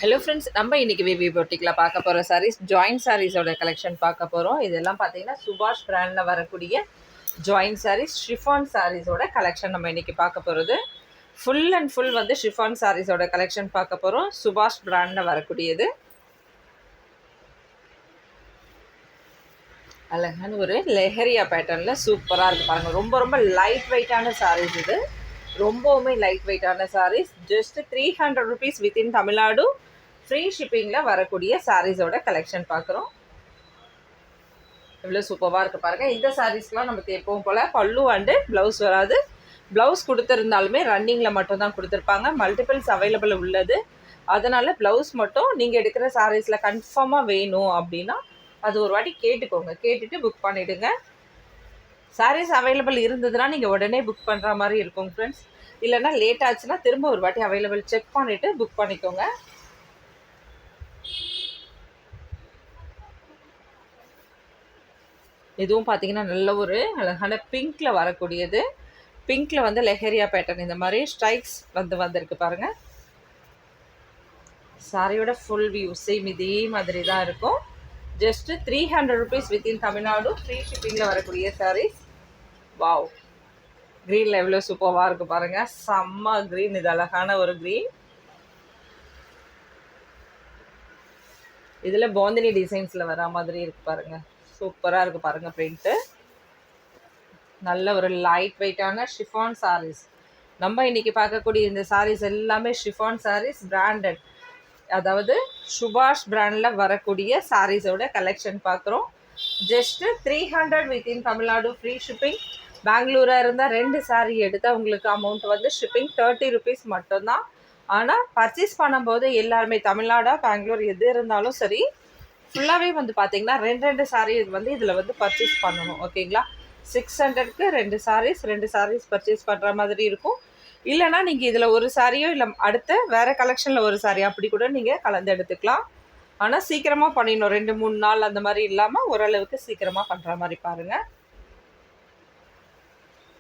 Hello friends, நம்ம இன்னைக்கு விவி பொட்டிக்கில் பார்க்க போகிற சாரீஸ் ஜாயின்ட் சாரீஸோட கலெக்ஷன் பார்க்க போகிறோம். இதெல்லாம் பார்த்தீங்கன்னா சுபாஷ் பிராண்டில் வரக்கூடிய ஜாயின்ட் சாரீஸ், ஷிஃபான் சாரீஸோட கலெக்ஷன் நம்ம இன்னைக்கு பார்க்க போகிறது. ஃபுல் அண்ட் ஃபுல் வந்து ஷிஃபான் சாரீஸோட கலெக்ஷன் பார்க்க போகிறோம். சுபாஷ் பிராண்டில் வரக்கூடியது அழகான ஒரு லெஹரியா பேட்டர்னில் சூப்பராக இருக்குது பாருங்கள். ரொம்ப ரொம்ப லைட் வெயிட்டான சாரீஸ் இது. ரொம்பவுமே லைட் வெயிட்டான sarees. Just 300 rupees within Tamil Nadu free ஷிப்பிங்கில் வரக்கூடிய சாரீஸோட கலெக்ஷன் பார்க்குறோம். எவ்வளோ சூப்பராக இருக்குது பாருங்கள். இந்த சாரீஸ்லாம் நமக்கு எப்பவும் போல் பல்லு அண்டு ப்ளவுஸ் வராது. ப்ளவுஸ் கொடுத்துருந்தாலுமே ரன்னிங்கில் மட்டும் தான் கொடுத்துருப்பாங்க. மல்டிபிள்ஸ் அவைலபிள் உள்ளது. அதனால் ப்ளவுஸ் மட்டும் நீங்கள் எடுக்கிற சாரீஸில் கன்ஃபார்மாக வேணும் அப்படின்னா அது ஒரு வாட்டி கேட்டுக்கோங்க. கேட்டுட்டு புக் பண்ணிவிடுங்க. சாரீஸ் அவைலபிள் இருந்ததுன்னா நீங்கள் உடனே புக் பண்ணுற மாதிரி இருக்கும் ஃப்ரெண்ட்ஸ். இல்லைன்னா லேட் ஆச்சுன்னா திரும்ப ஒரு வாட்டி அவைலபிள் செக் பண்ணிவிட்டு புக் பண்ணிக்கோங்க. இதுவும் பார்த்தீங்கன்னா நல்ல ஒரு அழகான பிங்க்கில் வரக்கூடியது. பிங்க்கில் வந்து லெஹரியா பேட்டர்ன் இந்த மாதிரி ஸ்ட்ரைக்ஸ் வந்திருக்கு பாருங்கள். சாரியோட ஃபுல் வியூ சேம் இதே மாதிரி தான் இருக்கும். Just 300 rupees within Tamil Nadu free ஷிப்பிங்கில் வரக்கூடிய சாரீஸ். வாவ், க்ரீனில் எவ்வளோ சூப்பராக இருக்குது பாருங்கள். செம்ம க்ரீன், இது அழகான ஒரு க்ரீன். இதில் பாந்தினி டிசைன்ஸில் வர மாதிரி இருக்குது பாருங்கள். சூப்பராக இருக்குது பாருங்கள் பிரிண்ட்டு. நல்ல ஒரு லைட் வெயிட்டான ஷிஃபான் சாரீஸ். நம்ம இன்றைக்கி பார்க்கக்கூடிய இந்த சாரீஸ் எல்லாமே ஷிஃபான் சாரீஸ், பிராண்டட், அதாவது சுபாஷ் பிராண்டில் வரக்கூடிய சாரீஸோட கலெக்ஷன் பார்க்குறோம். Just 300 within Tamil Nadu free shipping. பெங்களூராக இருந்தால் 2 சாரீ எடுத்தால் உங்களுக்கு அமௌண்ட் வந்து ஷிப்பிங் 30 rupees மட்டும்தான். ஆனால் பர்ச்சேஸ் பண்ணும்போது எல்லாருமே தமிழ்நாடா பெங்களூர் எது இருந்தாலும் சரி, ஃபுல்லாகவே வந்து பார்த்தீங்கன்னா 2 சாரீ வந்து இதில் வந்து பர்ச்சேஸ் பண்ணணும். ஓகேங்களா? 600க்கு 2 சாரீஸ் பர்ச்சேஸ் பண்ணுற மாதிரி இருக்கும். இல்லைனா நீங்கள் இதில் ஒரு சாரியோ இல்லை அடுத்த வேறு கலெக்ஷனில் ஒரு சாரி அப்படி கூட நீங்கள் கலந்து எடுத்துக்கலாம். ஆனால் சீக்கிரமாக பண்ணிடணும். 2-3 நாள் அந்த மாதிரி இல்லாமல் ஓரளவுக்கு சீக்கிரமாக பண்ணுற மாதிரி பாருங்கள்.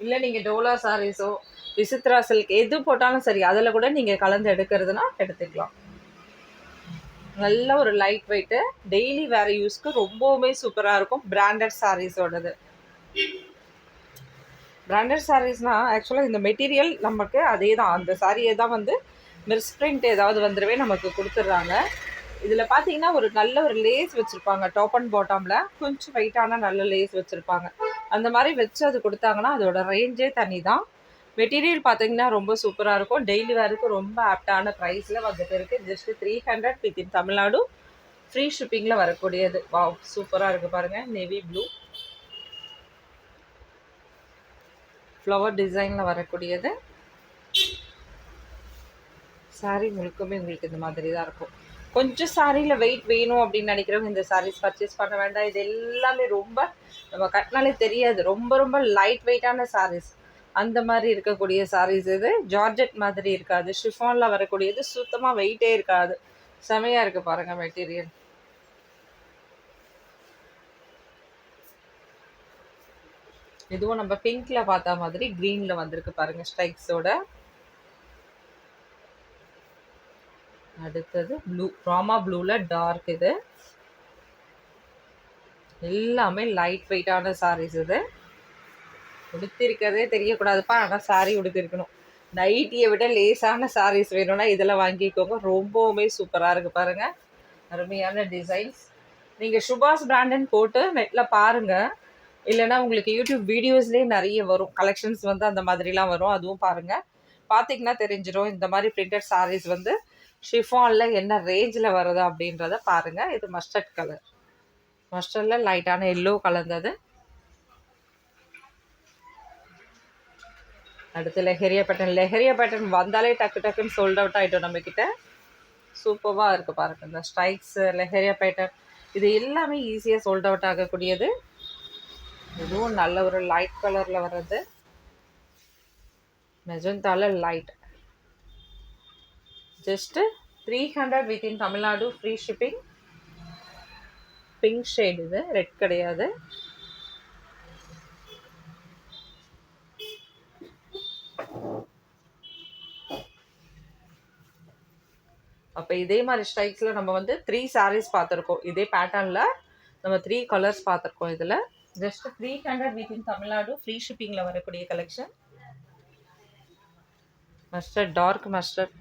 இல்லை நீங்கள் டோலா சாரீஸோ விசித்ரா சில்க் எது போட்டாலும் சரி, அதில் கூட நீங்கள் கலந்து எடுக்கிறதுனா எடுத்துக்கலாம். நல்ல ஒரு லைட் வெயிட்டு, டெய்லி வேறு யூஸ்க்கு ரொம்பவுமே சூப்பராக இருக்கும். பிராண்டட் சாரீஸோடது. பிராண்டட் சாரீஸ்னால் ஆக்சுவலாக இந்த மெட்டீரியல் நமக்கு அதே தான், அந்த சாரியை தான் வந்து மிஸ்பிரிண்ட் ஏதாவது வந்துடவே நமக்கு கொடுத்துட்றாங்க. இதில் பார்த்தீங்கன்னா ஒரு நல்ல ஒரு லேஸ் வச்சுருப்பாங்க. டாப் அண்ட் பாட்டமில் கொஞ்சம் வெயிட்டான நல்ல லேஸ் வச்சுருப்பாங்க. அந்த மாதிரி வச்சு அது கொடுத்தாங்கன்னா அதோட ரேஞ்சே தனி தான். மெட்டீரியல் பார்த்தீங்கன்னா ரொம்ப சூப்பராக இருக்கும். டெய்லி வேருக்கு ரொம்ப ஆப்டான ப்ரைஸில் வந்துட்டு இருக்குது. ஜஸ்ட்டு 300 வித்தின் தமிழ்நாடு ஃப்ரீ ஷிப்பிங்கில் வரக்கூடியது. வாவ், சூப்பராக இருக்குது பாருங்கள். நேவி ப்ளூ ஃப்ளவர் டிசைனில் வரக்கூடியது. சாரீ முழுக்கமே உங்களுக்கு இந்த மாதிரி தான் இருக்கும். கொஞ்சம் சாரியில் வெயிட் வேணும் அப்படின்னு நினைக்கிறவங்க இந்த சாரீஸ் பர்ச்சேஸ் பண்ண வேண்டாம். இது எல்லாமே ரொம்ப நம்ம கட்டினாலே தெரியாது, ரொம்ப ரொம்ப லைட் வெயிட்டான சாரீஸ். அந்த மாதிரி இருக்கக்கூடிய சாரீஸ் இது. ஜார்ஜெட் மாதிரி இருக்காது. ஷிஃபானில் வரக்கூடியது சுத்தமாக வெயிட்டே இருக்காது. செமையாக இருக்குது பாருங்கள் மெட்டீரியல். இதுவும் நம்ம பிங்க்கில் பார்த்தா மாதிரி க்ரீனில் வந்திருக்கு பாருங்கள் ஸ்ட்ரைக்ஸோட. அடுத்தது ப்ளூ, ராமா ப்ளூவில் டார்க். இது எல்லாமே லைட் வெயிட்டான சாரீஸ். இது உடுத்திருக்கிறதே தெரியக்கூடாதுப்பா, ஆனால் சாரீ உடுத்திருக்கணும். நைட்டியை விட லேசான சாரீஸ் வேணும்னா இதெல்லாம் வாங்கிக்கோங்க. ரொம்பவுமே சூப்பராக இருக்குது பாருங்கள். அருமையான டிசைன்ஸ். நீங்கள் சுபாஷ் பிராண்டுன்னு போட்டு நெட்டில் பாருங்கள். இல்லைனா உங்களுக்கு யூடியூப் வீடியோஸ்லேயே நிறைய வரும் கலெக்ஷன்ஸ் வந்து அந்த மாதிரிலாம் வரும். அதுவும் பாருங்கள். பார்த்திங்கன்னா தெரிஞ்சிடும் இந்த மாதிரி பிரிண்டட் சாரீஸ் வந்து ஷிஃபானில் என்ன ரேஞ்சில் வருது அப்படின்றத பாருங்கள். இது மஸ்டர்ட் கலர், மஸ்டர்டில் லைட்டான எல்லோ கலந்தது. அடுத்து லெஹரியா பேட்டர்ன் வந்தாலே டக்கு டக்குன்னு சோல்ட் அவுட் ஆகிட்டோம் நம்மக்கிட்ட. சூப்பராக இருக்குது பாருங்கள். இந்த ஸ்ட்ரைக்ஸ், லெஹரியா பேட்டர்ன், இது எல்லாமே ஈஸியாக சோல்ட் அவுட் ஆகக்கூடியது. இதுவும் நல்ல ஒரு லைட் கலரில் வர்றது. மெஜந்தால light. Just 300 within Tamil Nadu free shipping. Pink shade, இது ரெட் கிடையாது. அப்போ இதே மாதிரி ஸ்டைல்ஸில் நம்ம வந்து 3 sarees பார்த்துருக்கோம். இதே பேட்டர்னில் நம்ம 3 கலர்ஸ் பார்த்துருக்கோம். இதில் ஜஸ்ட் 300 வித்தின் தமிழ்நாடு ஃப்ரீ ஷிப்பிங்கில் வரக்கூடிய கலெக்ஷன். Mustard, dark mustard.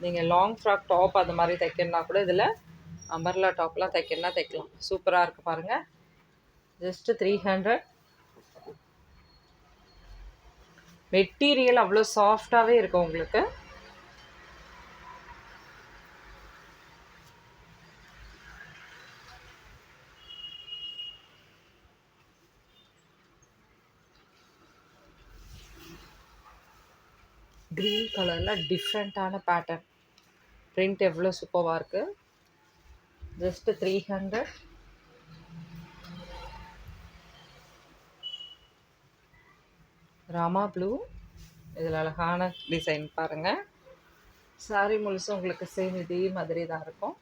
நீங்கள் லாங் ஃப்ராக் டாப் அது மாதிரி தைக்கணுன்னா கூட இதில் அம்பர்லா டாப்லாம் தைக்கணுன்னா தைக்கலாம். சூப்பராக இருக்குது பாருங்கள். ஜஸ்ட் 300. மெட்டீரியல் அவ்வளோ சாஃப்டாகவே இருக்கும் உங்களுக்கு. க்ரீன் கலரில் டிஃப்ரெண்ட்டான பேட்டர்ன். பிரிண்ட் எவ்வளோ சூப்பராக இருக்குது. ஜஸ்ட் 300. ராமா ப்ளூ. இதில் அழகான டிசைன் பாருங்கள். சாரி முழுசும் உங்களுக்கு சேம் இதே மாதிரி தான் இருக்கும்.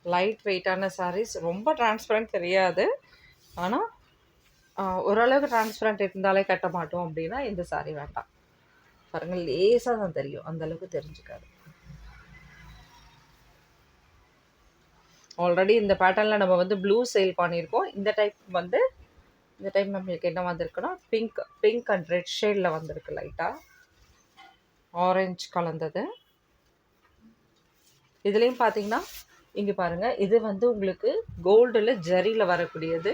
லைட் வெயிட்டான சாரீஸ். ரொம்ப டிரான்ஸ்பரண்ட் தெரியாது, ஆனால் ஓரளவுக்கு டிரான்ஸ்பரண்ட் இருந்தாலே கட்ட மாட்டோம் அப்படின்னா இந்த சாரீ வேண்டாம். பாருங்கள், லேசாக தான் தெரியும், அந்தளவுக்கு தெரிஞ்சுக்காது. ஆல்ரெடி இந்த பேட்டர்னில் நம்ம வந்து ப்ளூ சேல் பண்ணியிருக்கோம். இந்த டைம் நம்மளுக்கு என்ன வந்திருக்குன்னா பிங்க் அண்ட் ரெட் ஷேடில் வந்திருக்கு. லைட்டாக ஆரஞ்சு கலந்தது. இதுலேயும் பார்த்தீங்கன்னா இங்கே பாருங்கள், இது வந்து உங்களுக்கு கோல்டில் ஜரியில் வரக்கூடியது.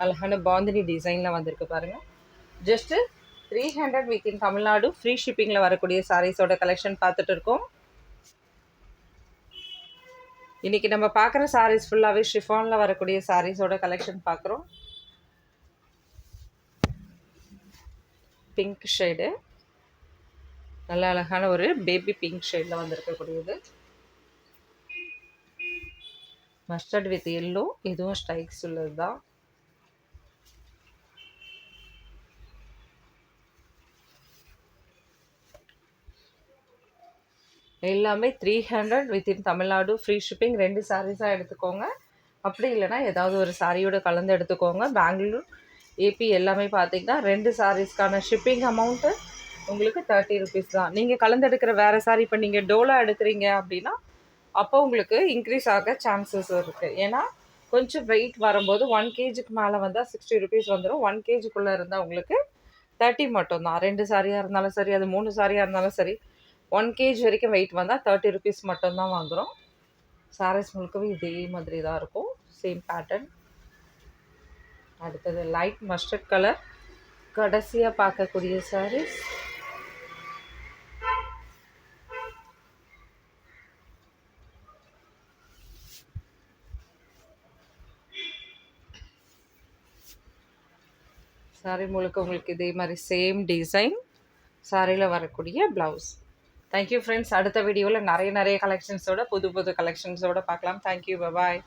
அழகான பாந்தினி டிசைனில் வந்திருக்கு பாருங்கள். ஜஸ்ட்டு 300 வித்தின் தமிழ்நாடு ஃப்ரீ ஷிப்பிங்கில் வரக்கூடிய சாரீஸோட கலெக்ஷன் பார்த்துட்டு இருக்கோம். இன்றைக்கி நம்ம பார்க்குற சாரீஸ் ஃபுல்லாகவே ஷிஃபானில் வரக்கூடிய சாரீஸோட கலெக்ஷன் பார்க்குறோம். பிங்க் ஷேடு, நல்ல அழகான ஒரு பேபி பிங்க் ஷேடில் வந்திருக்கக்கூடியது. மஸ்டர்ட் வித் எல்லோ, இதுவும் ஸ்டைக்ஸ் உள்ளது தான். எல்லாமே 300 வித்தின் தமிழ்நாடு ஃப்ரீ ஷிப்பிங். 2 சாரீஸாக எடுத்துக்கோங்க. அப்படி இல்லைனா ஏதாவது ஒரு சாரியோட கலந்து எடுத்துக்கோங்க. பெங்களூர், ஏபி எல்லாமே பார்த்தீங்கன்னா 2 சாரீஸ்க்கான ஷிப்பிங் அமௌண்ட்டு உங்களுக்கு 30 ருபீஸ் தான். நீங்கள் கலந்து எடுக்கிற வேறு சாரீ இப்போ நீங்கள் டோலா எடுக்கிறீங்க அப்படின்னா அப்போ உங்களுக்கு இன்க்ரீஸ் ஆக சான்சஸ் இருக்குது. ஏன்னா கொஞ்சம் வெயிட் வரும்போது 1 kgக்கு மேலே வந்தால் 60 ருபீஸ் வந்துடும். 1 kgக்குள்ளே இருந்தால் உங்களுக்கு 30 மட்டும்தான். 2 சாரியாக இருந்தாலும் சரி, அது 3 சாரியாக இருந்தாலும் சரி, 1 kg வரைக்கும் வெயிட் வந்தால் 30 ருபீஸ் மட்டும்தான் வாங்குகிறோம். சாரீஸ் முழுக்கவே இதே மாதிரி தான் இருக்கும், சேம் பேட்டர்ன். அடுத்தது லைட் மஸ்டர்ட் கலர். கடைசியாக பார்க்கக்கூடிய சாரீஸ் சாரீ முழுக்க உங்களுக்கு இதே மாதிரி சேம் டிசைன். சாரியில் வரக்கூடிய ப்ளவுஸ். Thank you friends. அடுத்த வீடியோவில் நிறைய கலெக்ஷன்ஸோட புது கலெக்ஷன்ஸோடு பார்க்கலாம். தேங்க்யூ, பாய்.